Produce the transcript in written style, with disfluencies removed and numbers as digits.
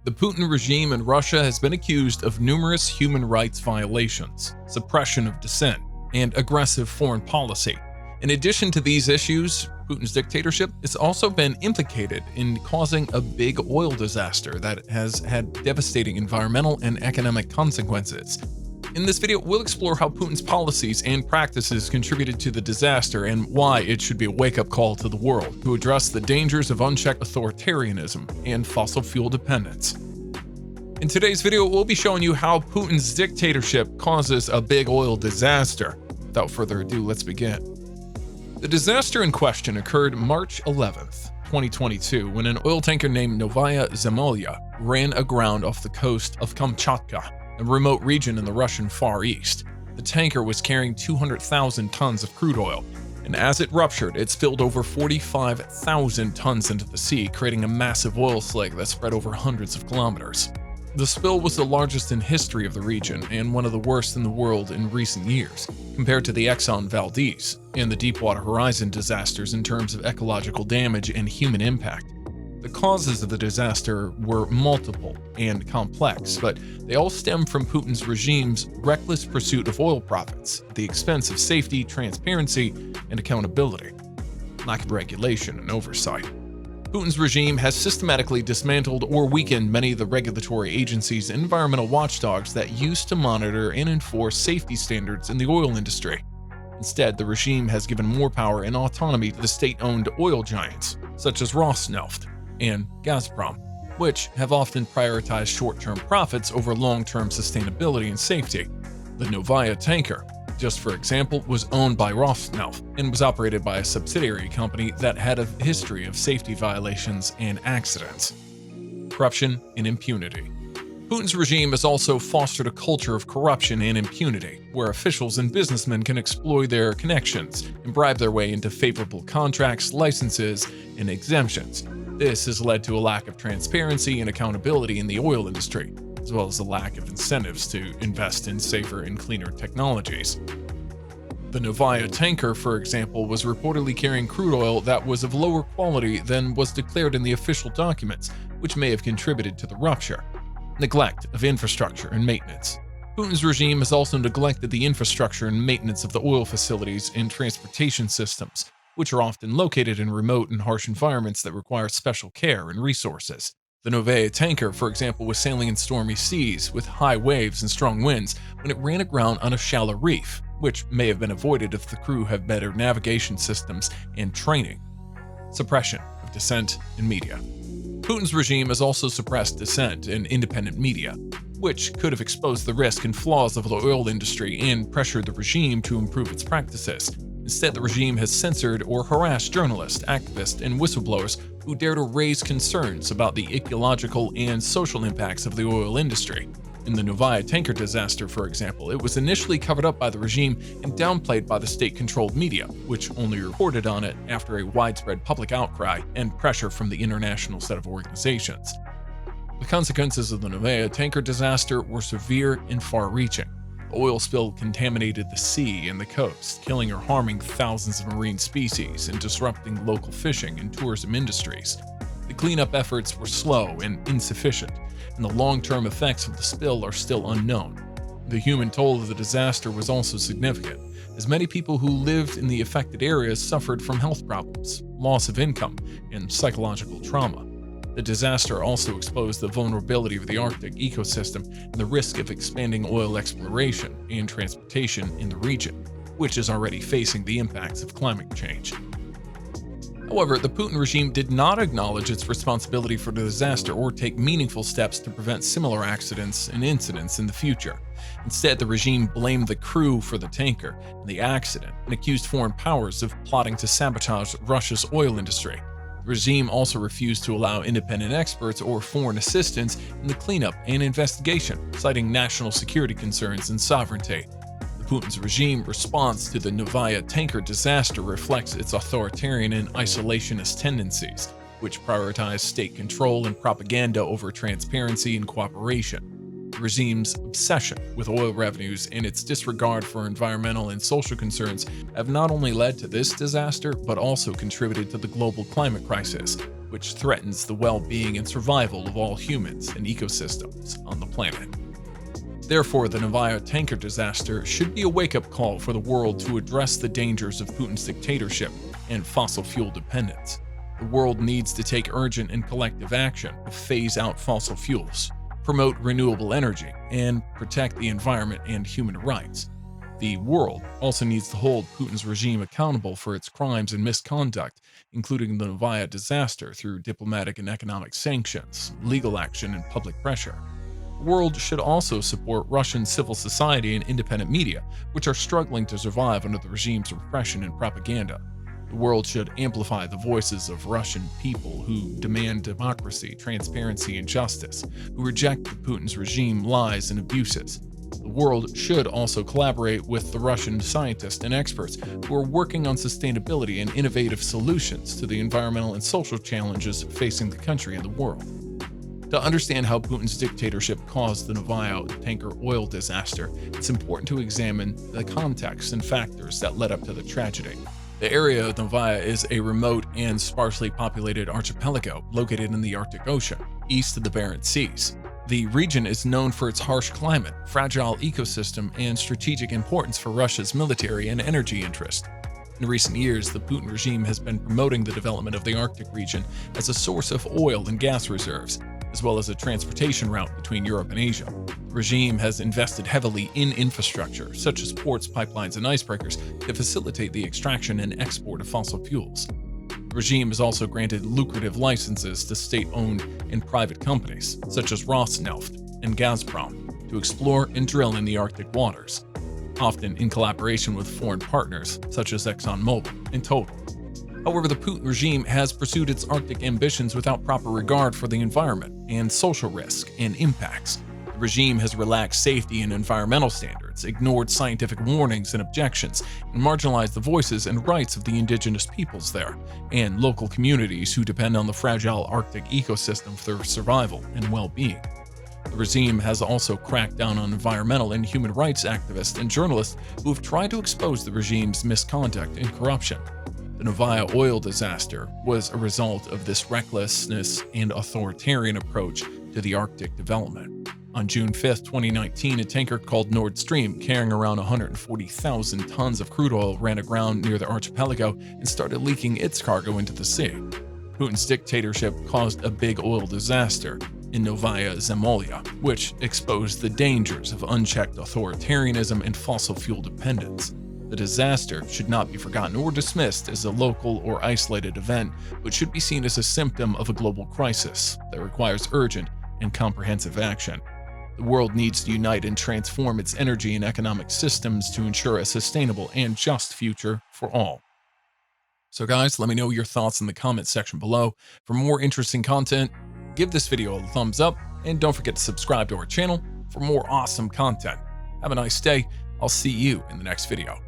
The Putin regime in Russia has been accused of numerous human rights violations, suppression of dissent, and aggressive foreign policy. In addition to these issues, Putin's dictatorship has also been implicated in causing a big oil disaster that has had devastating environmental and economic consequences. In this video, we'll explore how Putin's policies and practices contributed to the disaster and why it should be a wake-up call to the world to address the dangers of unchecked authoritarianism and fossil fuel dependence. In today's video, we'll be showing you how Putin's dictatorship causes a big oil disaster. Without further ado, let's begin. The disaster in question occurred March 11th, 2022, when an oil tanker named Novaya Zemlya ran aground off the coast of Kamchatka, a remote region in the Russian Far East. The tanker was carrying 200,000 tons of crude oil, and as it ruptured, it spilled over 45,000 tons into the sea, creating a massive oil slick that spread over hundreds of kilometers. The spill was the largest in history of the region and one of the worst in the world in recent years, compared to the Exxon Valdez and the Deepwater Horizon disasters in terms of ecological damage and human impact. The causes of the disaster were multiple and complex, but they all stem from Putin's regime's reckless pursuit of oil profits at the expense of safety, transparency, and accountability, lack of regulation and oversight. Putin's regime has systematically dismantled or weakened many of the regulatory agencies and environmental watchdogs that used to monitor and enforce safety standards in the oil industry. Instead, the regime has given more power and autonomy to the state-owned oil giants, such as Rosneft and Gazprom, which have often prioritized short-term profits over long-term sustainability and safety. The Novaya tanker, just for example, was owned by Rosneft and was operated by a subsidiary company that had a history of safety violations and accidents. Corruption and impunity. Putin's regime has also fostered a culture of corruption and impunity, where officials and businessmen can exploit their connections and bribe their way into favorable contracts, licenses, and exemptions. This has led to a lack of transparency and accountability in the oil industry, as well as a lack of incentives to invest in safer and cleaner technologies. The Novaya tanker, for example, was reportedly carrying crude oil that was of lower quality than was declared in the official documents, which may have contributed to the rupture. Neglect of infrastructure and maintenance. Putin's regime has also neglected the infrastructure and maintenance of the oil facilities and transportation systems, which are often located in remote and harsh environments that require special care and resources. The Novaya tanker, for example, was sailing in stormy seas with high waves and strong winds when it ran aground on a shallow reef, which may have been avoided if the crew had better navigation systems and training. Suppression of dissent in media. Putin's regime has also suppressed dissent in independent media, which could have exposed the risk and flaws of the oil industry and pressured the regime to improve its practices. Instead, the regime has censored or harassed journalists, activists, and whistleblowers who dare to raise concerns about the ecological and social impacts of the oil industry. In the Novaya tanker disaster, for example, it was initially covered up by the regime and downplayed by the state-controlled media, which only reported on it after a widespread public outcry and pressure from the international set of organizations. The consequences of the Novaya tanker disaster were severe and far-reaching. The oil spill contaminated the sea and the coast, killing or harming thousands of marine species and disrupting local fishing and tourism industries. The cleanup efforts were slow and insufficient, and the long-term effects of the spill are still unknown. The human toll of the disaster was also significant, as many people who lived in the affected areas suffered from health problems, loss of income, and psychological trauma. The disaster also exposed the vulnerability of the Arctic ecosystem and the risk of expanding oil exploration and transportation in the region, which is already facing the impacts of climate change. However, the Putin regime did not acknowledge its responsibility for the disaster or take meaningful steps to prevent similar accidents and incidents in the future. Instead, the regime blamed the crew for the tanker and the accident and accused foreign powers of plotting to sabotage Russia's oil industry. The regime also refused to allow independent experts or foreign assistance in the cleanup and investigation, citing national security concerns and sovereignty. Putin's regime response to the Novaya tanker disaster reflects its authoritarian and isolationist tendencies, which prioritize state control and propaganda over transparency and cooperation. The regime's obsession with oil revenues and its disregard for environmental and social concerns have not only led to this disaster, but also contributed to the global climate crisis. which threatens the well-being and survival of all humans and ecosystems on the planet. Therefore, the Novaya tanker disaster should be a wake-up call for the world to address the dangers of Putin's dictatorship and fossil fuel dependence. The world needs to take urgent and collective action to phase out fossil fuels, promote renewable energy, and protect the environment and human rights. The world also needs to hold Putin's regime accountable for its crimes and misconduct, including the Novaya disaster, through diplomatic and economic sanctions, legal action, and public pressure. The world should also support Russian civil society and independent media, which are struggling to survive under the regime's repression and propaganda. The world should amplify the voices of Russian people who demand democracy, transparency, and justice, who reject Putin's regime lies and abuses. The world should also collaborate with the Russian scientists and experts who are working on sustainability and innovative solutions to the environmental and social challenges facing the country and the world. To understand how Putin's dictatorship caused the Novaya tanker oil disaster, it's important to examine the context and factors that led up to the tragedy. The area of Novaya is a remote and sparsely populated archipelago located in the Arctic Ocean, east of the Barents Seas. The region is known for its harsh climate, fragile ecosystem, and strategic importance for Russia's military and energy interests. In recent years, the Putin regime has been promoting the development of the Arctic region as a source of oil and gas reserves, as well as a transportation route between Europe and Asia. The regime has invested heavily in infrastructure, such as ports, pipelines, and icebreakers, to facilitate the extraction and export of fossil fuels. The regime has also granted lucrative licenses to state-owned and private companies, such as Rosneft and Gazprom, to explore and drill in the Arctic waters, often in collaboration with foreign partners, such as ExxonMobil and Total. However, the Putin regime has pursued its Arctic ambitions without proper regard for the environment and social risk and impacts. The regime has relaxed safety and environmental standards, ignored scientific warnings and objections, and marginalized the voices and rights of the indigenous peoples there and local communities who depend on the fragile Arctic ecosystem for their survival and well-being. The regime has also cracked down on environmental and human rights activists and journalists who have tried to expose the regime's misconduct and corruption. The Novaya oil disaster was a result of this recklessness and authoritarian approach to the Arctic development. On June 5, 2019, a tanker called Nord Stream, carrying around 140,000 tons of crude oil, ran aground near the archipelago and started leaking its cargo into the sea. Putin's dictatorship caused a big oil disaster in Novaya Zemlya, which exposed the dangers of unchecked authoritarianism and fossil fuel dependence. The disaster should not be forgotten or dismissed as a local or isolated event, but should be seen as a symptom of a global crisis that requires urgent and comprehensive action. The world needs to unite and transform its energy and economic systems to ensure a sustainable and just future for all. So guys, let me know your thoughts in the comments section below. For more interesting content, give this video a thumbs up and don't forget to subscribe to our channel for more awesome content. Have a nice day. I'll see you in the next video.